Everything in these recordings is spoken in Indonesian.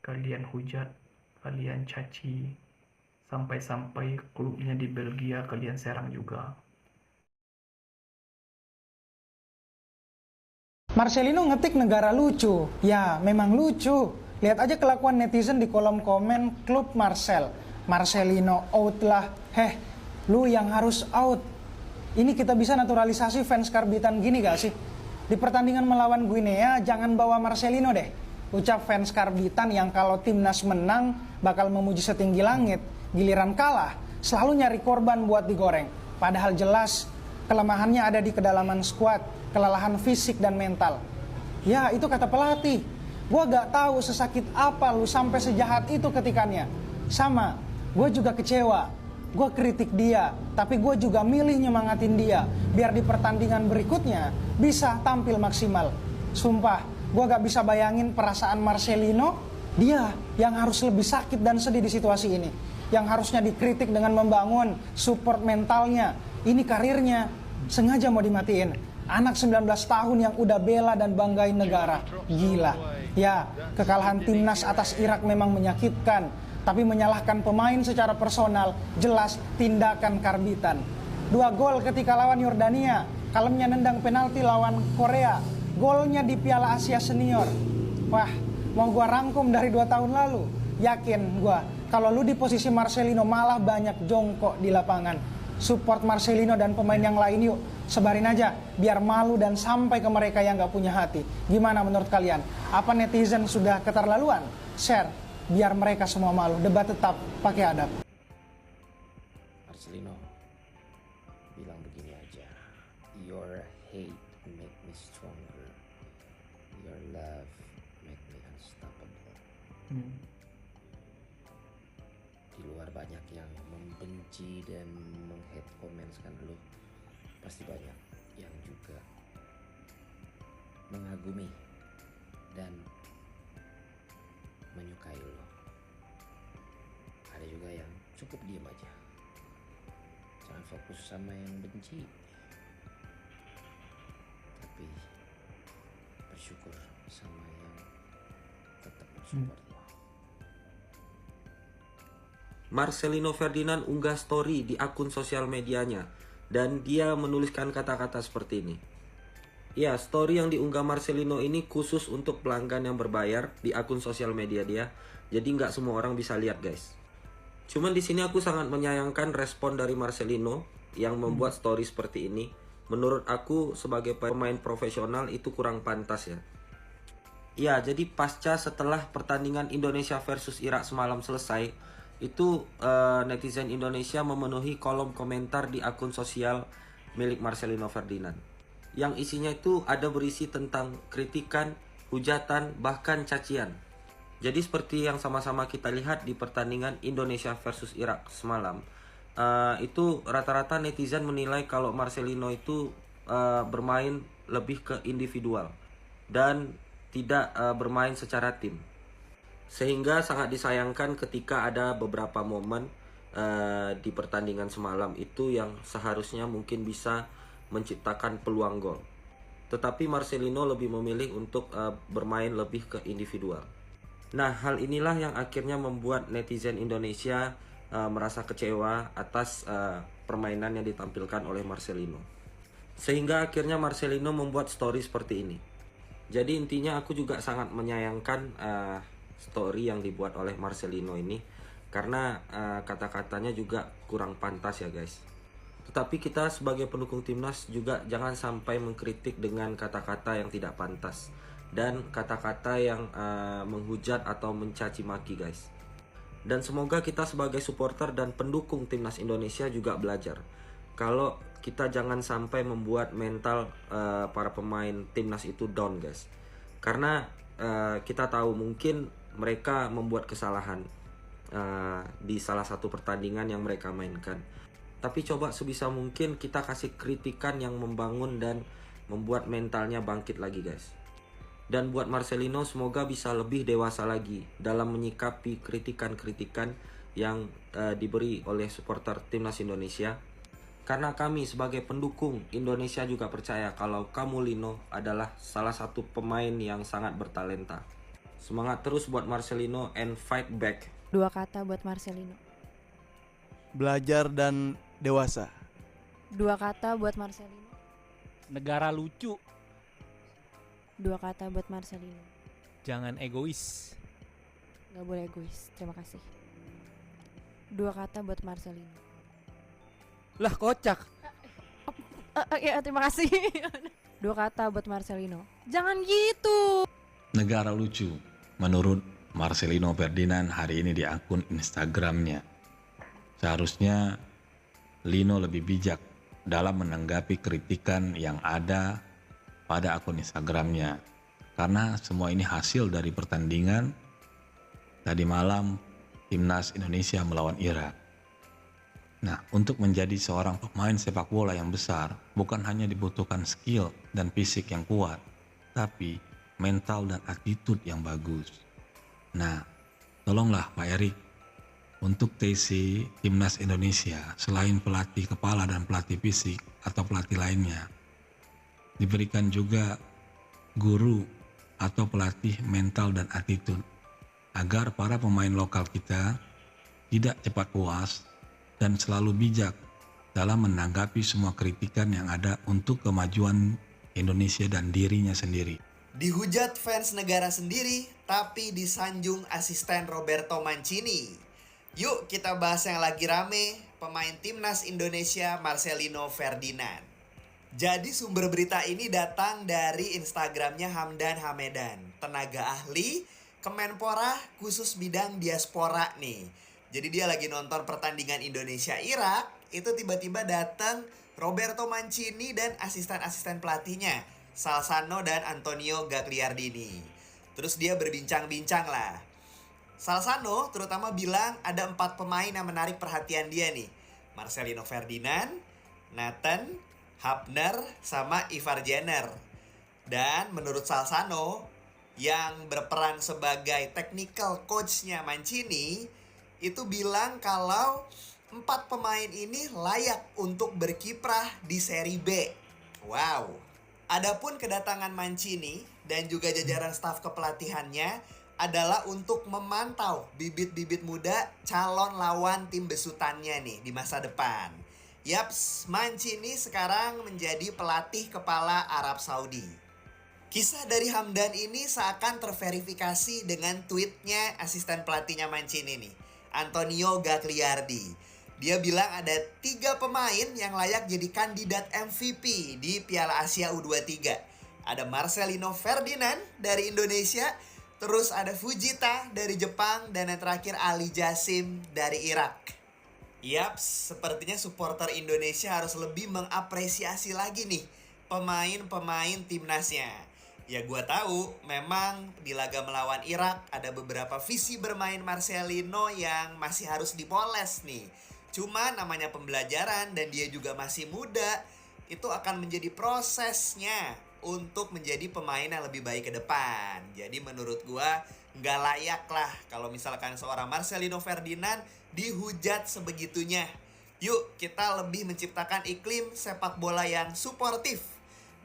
kalian hujat, kalian caci, sampai-sampai klubnya di Belgia kalian serang juga. Marcelino ngetik negara lucu. Ya, memang lucu. Lihat aja kelakuan netizen di kolom komen klub Marcelino out lah. Heh, lu yang harus out. Ini kita bisa naturalisasi fans karbitan gini gak sih? Di pertandingan melawan Guinea, jangan bawa Marcelino deh. Ucap fans karbitan yang kalau timnas menang bakal memuji setinggi langit. Giliran kalah, selalu nyari korban buat digoreng. Padahal jelas kelemahannya ada di kedalaman skuad, kelelahan fisik dan mental. Ya, itu kata pelatih. Gue gak tahu sesakit apa lu sampai sejahat itu ketikannya. Sama, gue juga kecewa. Gue kritik dia, tapi gue juga milih nyemangatin dia biar di pertandingan berikutnya bisa tampil maksimal. Sumpah, gue gak bisa bayangin perasaan Marcelino. Dia yang harus lebih sakit dan sedih di situasi ini, yang harusnya dikritik dengan membangun support mentalnya. Ini karirnya sengaja mau dimatiin. Anak 19 tahun yang udah bela dan banggain negara. Gila. Ya, kekalahan timnas atas Irak memang menyakitkan, tapi menyalahkan pemain secara personal jelas tindakan karbitan. 2 gol ketika lawan Yordania, kalemnya nendang penalti lawan Korea, golnya di Piala Asia Senior. Wah, mau gua rangkum dari 2 tahun lalu. Yakin gua, kalau lu di posisi Marcelino malah banyak jongkok di lapangan. Support Marcelino dan pemain yang lain yuk. Sebarin aja, biar malu dan sampai ke mereka yang gak punya hati. Gimana menurut kalian? Apa netizen sudah keterlaluan? Share, biar mereka semua malu. Debat tetap pakai adab. Marcelino bilang begini aja, your hate make me stronger, your love make me unstoppable. Di luar banyak yang membenci dan meng-hate comments kan lu, pasti banyak yang juga mengagumi dan menyukai lo. Ada juga yang cukup diem aja. Jangan fokus sama yang benci, tapi bersyukur sama yang tetap mensupport lo. Marcelino Ferdinand unggah story di akun sosial medianya dan dia menuliskan kata-kata seperti ini. Ya, story yang diunggah Marcelino ini khusus untuk pelanggan yang berbayar di akun sosial media dia. Jadi nggak semua orang bisa lihat, guys. Cuman di sini aku sangat menyayangkan respon dari Marcelino yang membuat story seperti ini. Menurut aku sebagai pemain profesional itu kurang pantas ya. Ya, jadi pasca setelah pertandingan Indonesia versus Irak semalam selesai, itu netizen Indonesia memenuhi kolom komentar di akun sosial milik Marcelino Ferdinand. Yang isinya itu ada berisi tentang kritikan, hujatan, bahkan cacian. Jadi seperti yang sama-sama kita lihat di pertandingan Indonesia versus Irak semalam, itu rata-rata netizen menilai kalau Marcelino itu bermain lebih ke individual dan tidak bermain secara tim. Sehingga sangat disayangkan ketika ada beberapa momen di pertandingan semalam itu yang seharusnya mungkin bisa menciptakan peluang gol. Tetapi Marcelino lebih memilih untuk bermain lebih ke individual. Nah, hal inilah yang akhirnya membuat netizen Indonesia merasa kecewa atas permainan yang ditampilkan oleh Marcelino. Sehingga akhirnya Marcelino membuat story seperti ini. Jadi intinya aku juga sangat menyayangkan story yang dibuat oleh Marcelino ini, karena kata-katanya juga kurang pantas ya guys. Tetapi kita sebagai pendukung timnas juga jangan sampai mengkritik dengan kata-kata yang tidak pantas dan kata-kata yang menghujat atau mencaci maki guys. Dan semoga kita sebagai supporter dan pendukung timnas Indonesia juga belajar kalau kita jangan sampai membuat mental para pemain timnas itu down guys. Karena kita tahu mungkin mereka membuat kesalahan di salah satu pertandingan yang mereka mainkan. Tapi coba sebisa mungkin kita kasih kritikan yang membangun dan membuat mentalnya bangkit lagi guys. Dan buat Marcelino semoga bisa lebih dewasa lagi dalam menyikapi kritikan-kritikan yang diberi oleh supporter timnas Indonesia. Karena kami sebagai pendukung Indonesia juga percaya kalau kamu Lino adalah salah satu pemain yang sangat bertalenta. Semangat terus buat Marcelino and fight back. 2 kata buat Marcelino. Belajar dan dewasa. 2 kata buat Marcelino. Negara lucu. 2 kata buat Marcelino. Jangan egois. Gak boleh egois. Terima kasih. 2 kata buat Marcelino. Lah kocak. Ya terima kasih. 2 kata buat Marcelino. Jangan gitu. Negara lucu, menurut Marcelino Ferdinand hari ini di akun Instagramnya. Seharusnya Lino lebih bijak dalam menanggapi kritikan yang ada pada akun Instagramnya. Karena semua ini hasil dari pertandingan tadi malam Timnas Indonesia melawan Irak. Nah, untuk menjadi seorang pemain sepak bola yang besar, bukan hanya dibutuhkan skill dan fisik yang kuat, tapi mental dan attitude yang bagus. Nah, tolonglah Pak Erik, untuk TC Timnas Indonesia, selain pelatih kepala dan pelatih fisik atau pelatih lainnya, diberikan juga guru atau pelatih mental dan attitude, agar para pemain lokal kita tidak cepat puas dan selalu bijak dalam menanggapi semua kritikan yang ada untuk kemajuan Indonesia dan dirinya sendiri. Dihujat fans negara sendiri, tapi disanjung asisten Roberto Mancini. Yuk kita bahas yang lagi rame, pemain Timnas Indonesia Marcelino Ferdinand. Jadi sumber berita ini datang dari Instagramnya Hamdan Hamedan, tenaga ahli Kemenpora khusus bidang diaspora nih. Jadi dia lagi nonton pertandingan Indonesia-Irak, itu tiba-tiba datang Roberto Mancini dan asisten-asisten pelatihnya, Salsano dan Antonio Gagliardini. Terus dia berbincang-bincang lah. Salsano terutama bilang ada 4 pemain yang menarik perhatian dia nih. Marcelino Ferdinand, Nathan, Hapner, sama Ivar Jenner. Dan menurut Salsano, yang berperan sebagai technical coach-nya Mancini, itu bilang kalau 4 pemain ini layak untuk berkiprah di Serie B. Wow. Adapun kedatangan Mancini dan juga jajaran staf kepelatihannya adalah untuk memantau bibit-bibit muda calon lawan tim besutannya nih di masa depan. Yaps, Mancini sekarang menjadi pelatih kepala Arab Saudi. Kisah dari Hamdan ini seakan terverifikasi dengan tweetnya asisten pelatihnya Mancini nih, Antonio Gagliardi. Dia bilang ada 3 pemain yang layak jadi kandidat MVP di Piala Asia U23. Ada Marcelino Ferdinand dari Indonesia, terus ada Fujita dari Jepang, dan yang terakhir Ali Jassim dari Irak. Yaps, sepertinya supporter Indonesia harus lebih mengapresiasi lagi nih pemain-pemain timnasnya. Ya gue tahu memang di laga melawan Irak ada beberapa visi bermain Marcelino yang masih harus dipoles nih. Cuma namanya pembelajaran dan dia juga masih muda, itu akan menjadi prosesnya untuk menjadi pemain yang lebih baik ke depan. Jadi menurut gua nggak layak lah kalau misalkan seorang Marcelino Ferdinand dihujat sebegitunya. Yuk kita lebih menciptakan iklim sepak bola yang suportif.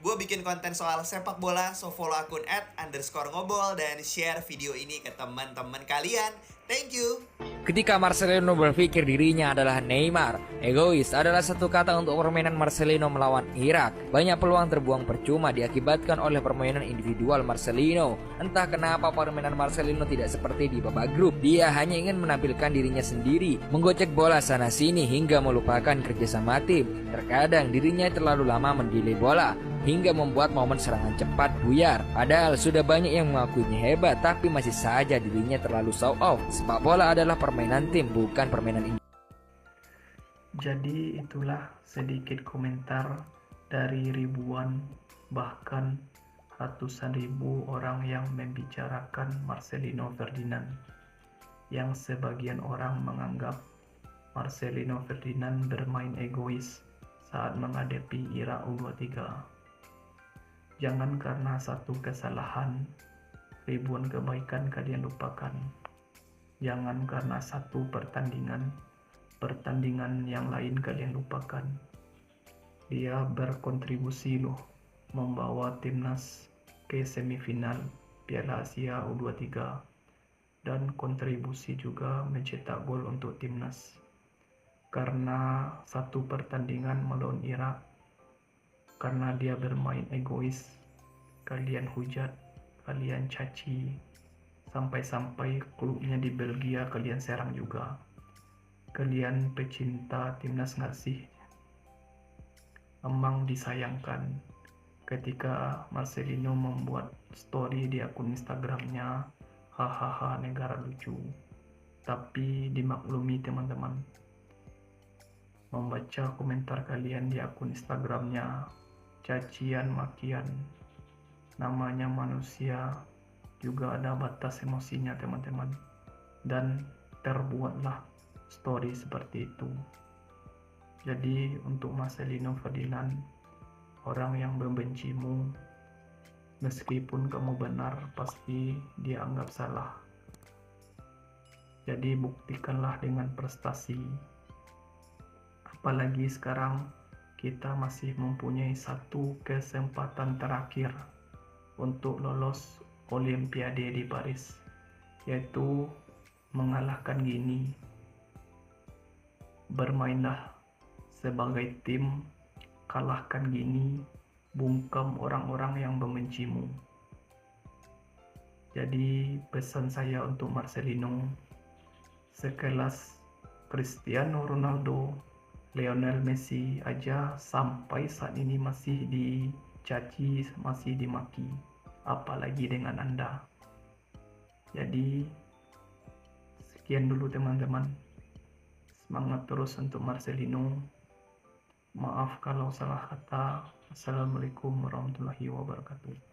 Gue bikin konten soal sepak bola, so follow akun @_ngobol dan share video ini ke teman-teman kalian. Thank you. Ketika Marcelino berpikir dirinya adalah Neymar, egois adalah satu kata untuk permainan Marcelino melawan Irak. Banyak peluang terbuang percuma diakibatkan oleh permainan individual Marcelino. Entah kenapa permainan Marcelino tidak seperti di babak grup. Dia hanya ingin menampilkan dirinya sendiri, menggocek bola sana sini hingga melupakan kerjasama tim. Terkadang dirinya terlalu lama mendelay bola hingga membuat momen serangan cepat buyar. Padahal sudah banyak yang mengakuinya hebat, tapi masih saja dirinya terlalu show off. Sepak bola adalah permainan tim, bukan permainan individu. Jadi itulah sedikit komentar dari ribuan bahkan ratusan ribu orang yang membicarakan Marcelino Ferdinand, yang sebagian orang menganggap Marcelino Ferdinand bermain egois saat menghadapi Irak U23. Jangan karena satu kesalahan, ribuan kebaikan kalian lupakan. Jangan karena satu pertandingan yang lain kalian lupakan. Dia berkontribusi loh membawa timnas ke semifinal Piala Asia U23 dan kontribusi juga mencetak gol untuk timnas. Karena satu pertandingan melawan Irak, karena dia bermain egois, kalian hujat, kalian caci, sampai-sampai klubnya di Belgia kalian serang juga. Kalian pecinta timnas nggak sih? Emang disayangkan ketika Marcelino membuat story di akun Instagramnya, hahaha negara lucu. Tapi dimaklumi teman-teman, membaca komentar kalian di akun Instagramnya, cacian makian, namanya manusia juga ada batas emosinya teman-teman, dan terbuatlah story seperti itu. Jadi untuk Marcelino Ferdinand, orang yang membencimu, meskipun kamu benar, pasti dia anggap salah. Jadi buktikanlah dengan prestasi. Apalagi sekarang kita masih mempunyai satu kesempatan terakhir untuk lolos Olimpiade di Paris, yaitu mengalahkan Gini. Bermainlah sebagai tim, kalahkan Gini, bungkam orang-orang yang membencimu. Jadi pesan saya untuk Marcelino, sekelas Cristiano Ronaldo, Lionel Messi aja sampai saat ini masih dicaci, masih dimaki, apalagi dengan Anda. Jadi sekian dulu teman-teman, semangat terus untuk Marcelino. Maaf kalau salah kata. Assalamualaikum warahmatullahi wabarakatuh.